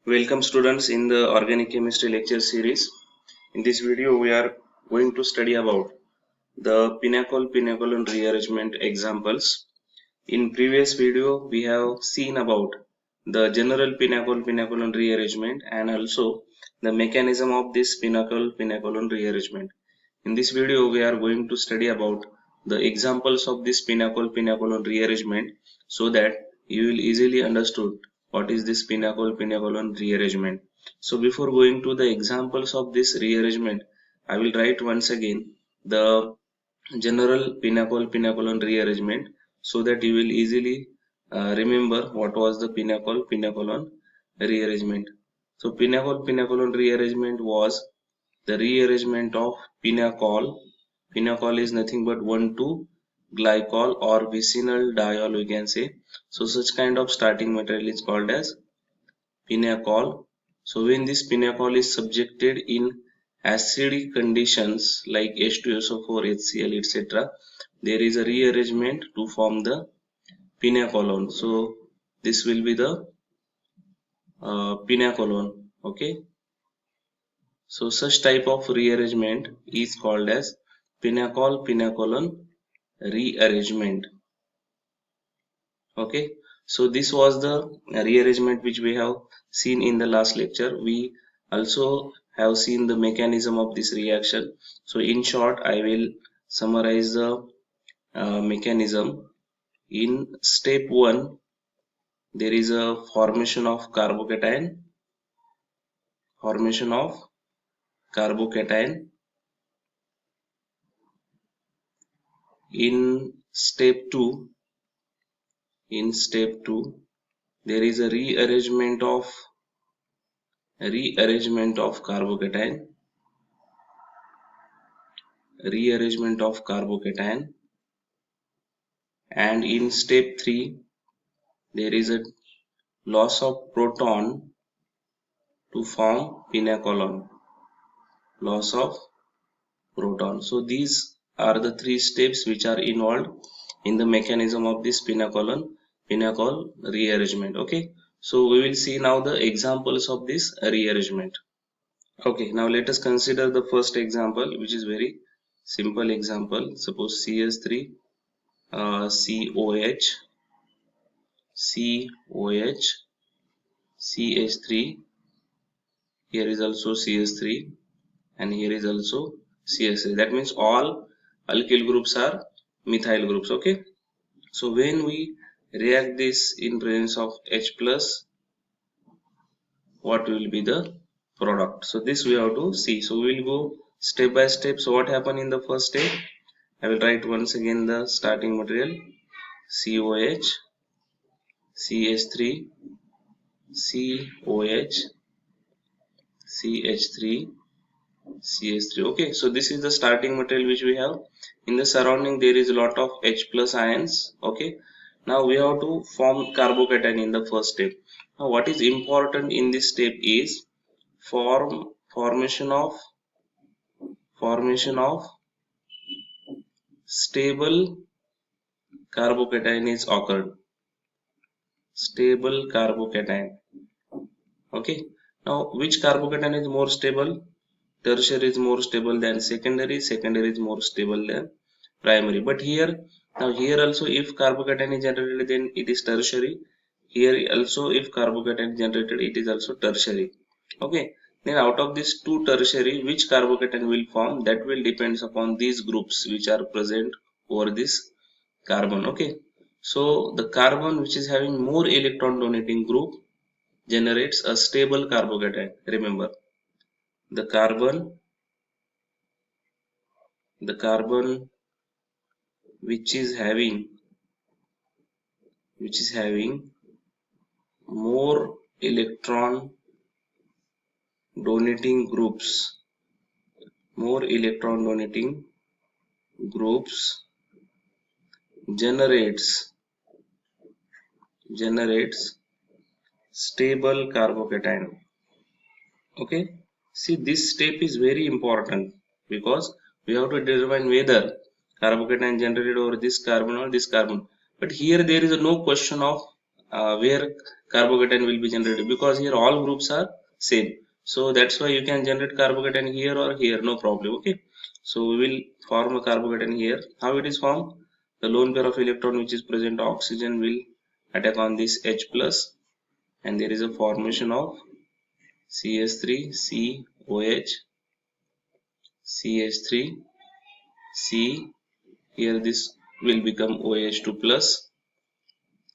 Welcome students in the organic chemistry lecture series. In this video we are going to study about the pinacol rearrangement examples. In previous video we have seen about the general pinacol rearrangement and also the mechanism of this pinacol rearrangement. In this video we are going to study about the examples of this pinacol rearrangement so that you will easily understood what is this pinacol rearrangement. So before going to the examples of this rearrangement, I will write once again the general pinacol rearrangement so that you will easily remember what was the pinacol rearrangement. So pinacol rearrangement was the rearrangement of pinacol. Pinacol is nothing but 1,2-glycol or vicinal diol we can say. So such kind of starting material is called as pinacol. So when this pinacol is subjected in acidic conditions like H2SO4, HCl, etc., there is a rearrangement to form the pinacolone. So this will be the pinacolone. Okay. So such type of rearrangement is called as pinacolone rearrangement. Okay. So this was the rearrangement which we have seen in the last lecture. We also have seen the mechanism of this reaction. So in short, I will summarize the mechanism. In step 1, there is a formation of carbocation. In step 2, there is a rearrangement of carbocation. And in step 3, there is a loss of proton to form pinacolone. So these are the 3 steps which are involved in the mechanism of this pinacol rearrangement. Okay, so we will see now the examples of this rearrangement. Okay, now let us consider the first example, which is very simple example. Suppose CS3 COH CH3, here is also CS3 and here is also CS3. That means all alkyl groups are methyl groups. Okay, so when we react this in presence of H plus, what will be the product? So this we have to see. So we will go step by step. So what happened in the first step? I will write once again the starting material: COH, CH3, COH, CH3, CH3. Okay, so this is the starting material which we have. In the surrounding there is a lot of H plus ions. Okay, now we have to form carbocation in the first step. Now what is important in this step is formation of stable carbocation is occurred. Stable carbocation. Okay, now which carbocation is more stable? Tertiary is more stable than secondary is more stable than primary. But here, now here also if carbocation is generated, then it is tertiary. Here also if carbocation is generated, it is also tertiary. Okay, then out of these two tertiary, which carbocation will form, that will depends upon these groups which are present over this carbon. Okay, so the carbon which is having more electron donating group generates a stable carbocation. Remember, the carbon which is having more electron donating groups generates stable carbocation. Okay, see, this step is very important because we have to determine whether carbocation generated over this carbon or this carbon. But here there is no question of where carbocation will be generated, because here all groups are same. So that's why you can generate carbocation here or here, no problem. Okay, so we will form a carbocation here. How it is formed? The lone pair of electron which is present oxygen will attack on this H plus, and there is a formation of CH3 COH, CH3 C. Here this will become OH2 plus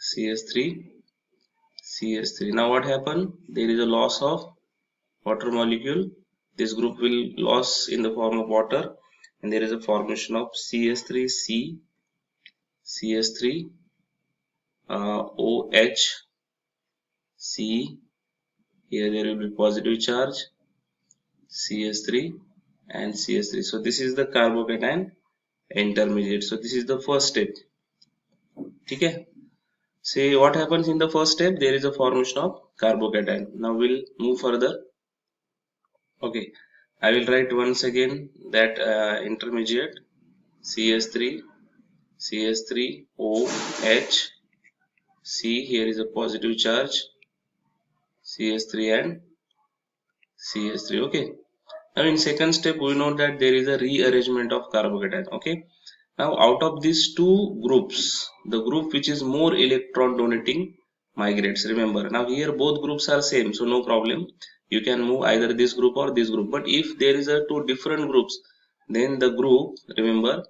CH3 CH3. Now what happened? There is a loss of water molecule. This group will loss in the form of water, and there is a formation of CH3 C, CH3 OH C. Here there will be positive charge, CH3 and CH3. So this is the carbocation intermediate. So this is the first step. Okay. See what happens in the first step. There is a formation of carbocation. Now we'll move further. Okay, I will write once again that intermediate CH3 CH3 OH C. Here is a positive charge, CH3 and CH3. Okay. Now in second step we know that there is a rearrangement of carbocation. Okay. Now out of these two groups, the group which is more electron donating migrates. Remember, now here both groups are same, so no problem. You can move either this group or this group. But if there is a two different groups, then the group, remember,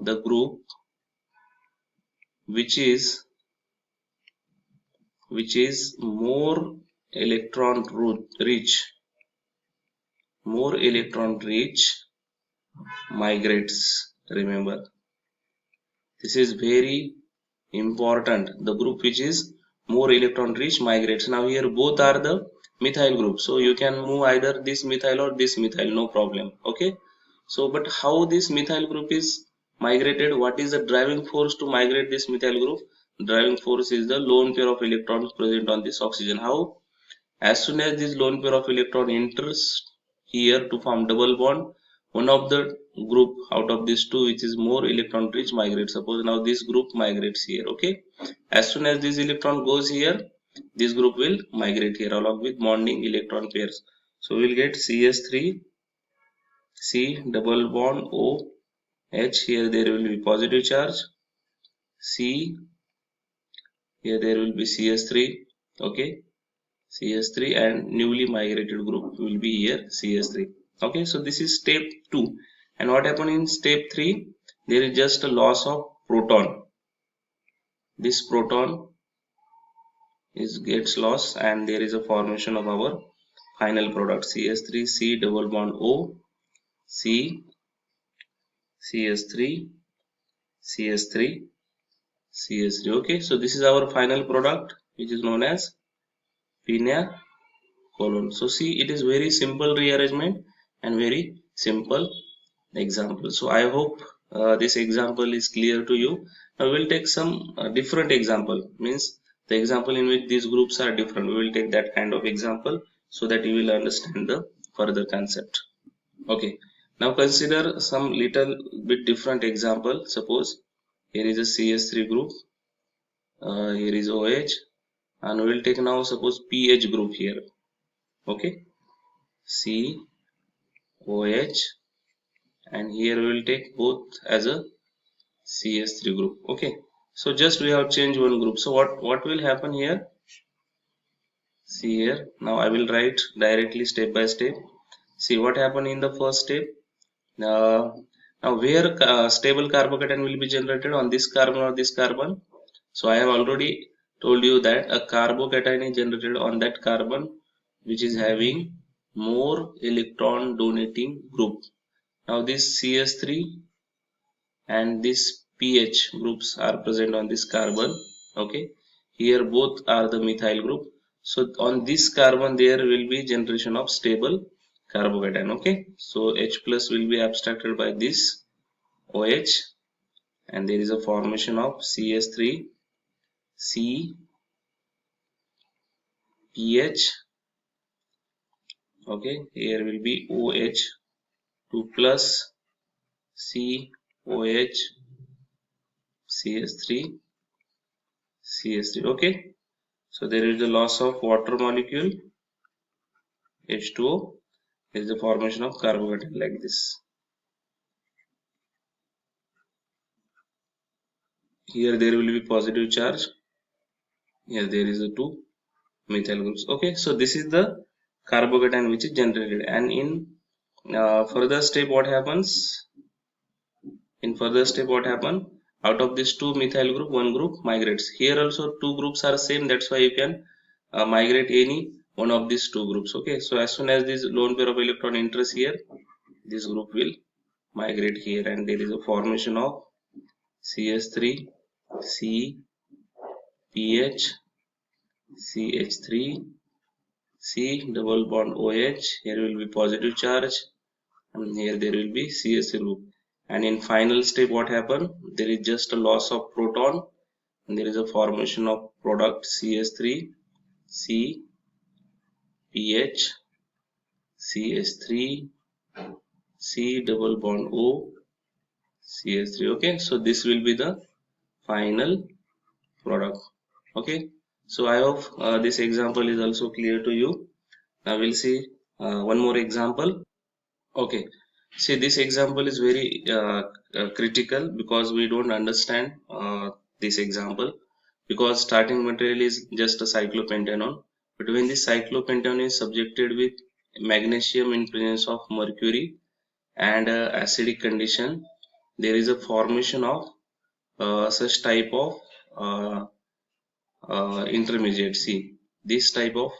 the group which is more electron rich, migrates. Remember, this is very important. The group which is more electron rich migrates. Now here both are the methyl group, so you can move either this methyl or this methyl, no problem. Okay, so but how this methyl group is migrated? What is the driving force to migrate this methyl group? Driving force is the lone pair of electrons present on this oxygen. How? As soon as this lone pair of electron enters here to form double bond, one of the group out of these two which is more electron rich migrates. Suppose now this group migrates here. Okay, as soon as this electron goes here, this group will migrate here along with bonding electron pairs. So we will get CH3 C double bond O H. Here there will be positive charge, C. Here there will be CH3. Okay, CH3, and newly migrated group will be here CH3. Okay, so this is step 2. And what happened in step 3? There is just a loss of proton. This proton gets lost, and there is a formation of our final product CH3 C double bond O C CH3 CH3 CH3. Okay, so this is our final product which is known as pineacolon. So see, it is very simple rearrangement and very simple example. So I hope this example is clear to you. Now we will take some different example, means the example in which these groups are different. We will take that kind of example so that you will understand the further concept. Okay, now consider some little bit different example. Suppose here is a CH3 group, here is OH, and we will take now suppose pH group here. Okay, C OH, and here we will take both as a CH3 group. Okay, so just we have changed one group. So what will happen here? See here, now I will write directly step by step. See what happened in the first step. Now where stable carbocation will be generated, on this carbon or this carbon? So I have already told you that a carbocation is generated on that carbon which is having more electron donating group. Now this CH3 and this pH groups are present on this carbon. Okay, here both are the methyl group. So on this carbon there will be generation of stable carbocation. Okay, so H plus will be abstracted by this OH, and there is a formation of CH3 C pH. Okay, here will be OH2 plus COH CH3 CH3. Okay, So there is the loss of water molecule H2O. There is the formation of carbocation like this. Here there will be positive charge. Here there is a 2 methyl groups. Okay, so this is the carbocation which is generated, and in further step what happens? Out of this 2 methyl group, one group migrates. Here also 2 groups are same, that's why you can migrate any one of these 2 groups. Okay, so as soon as this lone pair of electron enters here, this group will migrate here, and there is a formation of CS3, C, PH, CH3, C double bond OH. Here will be positive charge, and here there will be CS group. And in final step what happened? There is just a loss of proton, and there is a formation of product CS3, C, PH, CH3, C double bond O, CS3. Okay, so this will be the final product. Okay, so I hope this example is also clear to you. Now we'll see one more example. Okay, see, this example is very critical because we don't understand this example, because starting material is just a cyclopentanone, but when this cyclopentanone is subjected with magnesium in presence of mercury and acidic condition, there is a formation of such type of intermediate. See, this type of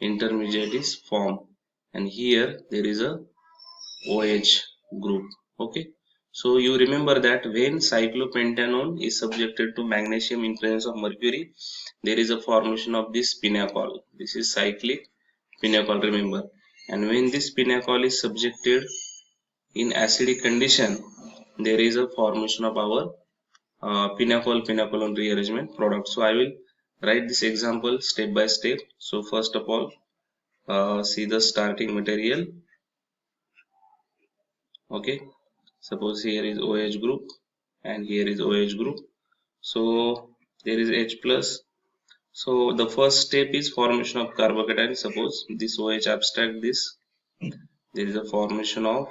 intermediate is formed, and here there is a OH group. Okay, so you remember that when cyclopentanone is subjected to magnesium in presence of mercury, there is a formation of this pinacol. This is cyclic pinacol, remember. And when this pinacol is subjected in acidic condition, there is a formation of our pinacol-pinacolone rearrangement product. So I will write this example step by step. So first of all, see the starting material. Okay, suppose here is OH group and here is OH group, so there is H plus. So the first step is formation of carbocation. Suppose this OH abstract this, there is a formation of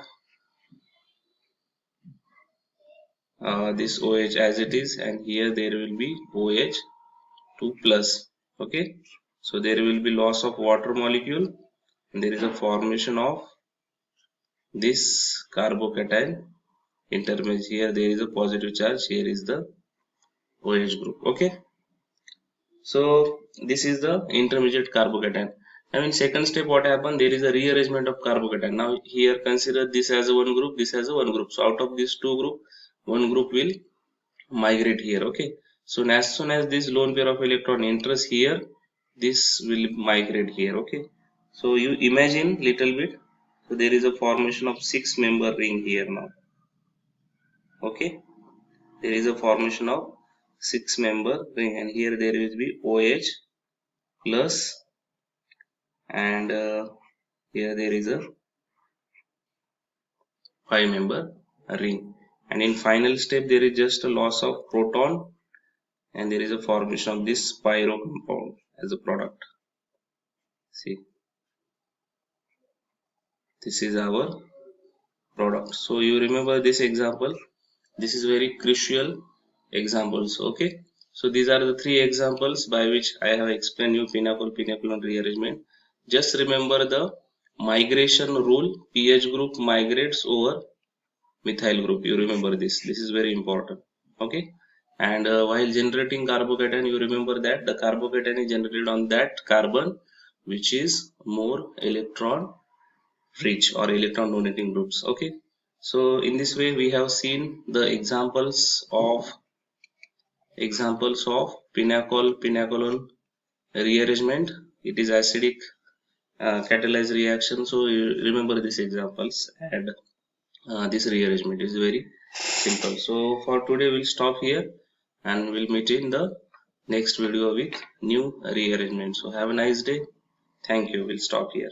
this OH as it is, and here there will be OH 2 plus. Okay, so there will be loss of water molecule, and there is a formation of this carbocation intermediate. Here there is a positive charge, here is the OH group. Okay, so this is the intermediate carbocation. Now in second step what happened? There is a rearrangement of carbocation. Now here consider this as a one group, this as a one group. So out of these two group, one group will migrate here. Okay, so as soon as this lone pair of electron enters here, this will migrate here. Okay, so you imagine little bit. So there is a formation of 6-member ring here now. Okay, there is a formation of 6-member ring, and here there will be OH plus, and here there is a 5-member ring, and in final step there is just a loss of proton, and there is a formation of this pyro compound as a product. See, this is our product. So you remember this example, this is very crucial examples. Okay, so these are the 3 examples by which I have explained you pinacol-pinacolone rearrangement. Just remember the migration rule, pH group migrates over methyl group. You remember this is very important. Okay, and while generating carbocation, you remember that the carbocation is generated on that carbon which is more electron rich or electron donating groups. Okay, so in this way we have seen the examples of pinacol-pinacolone rearrangement. It is acidic catalyzed reaction, so you remember these examples, and this rearrangement is very simple. So for today we'll stop here, and we'll meet in the next video with new rearrangement. So have a nice day. Thank you. We'll stop here.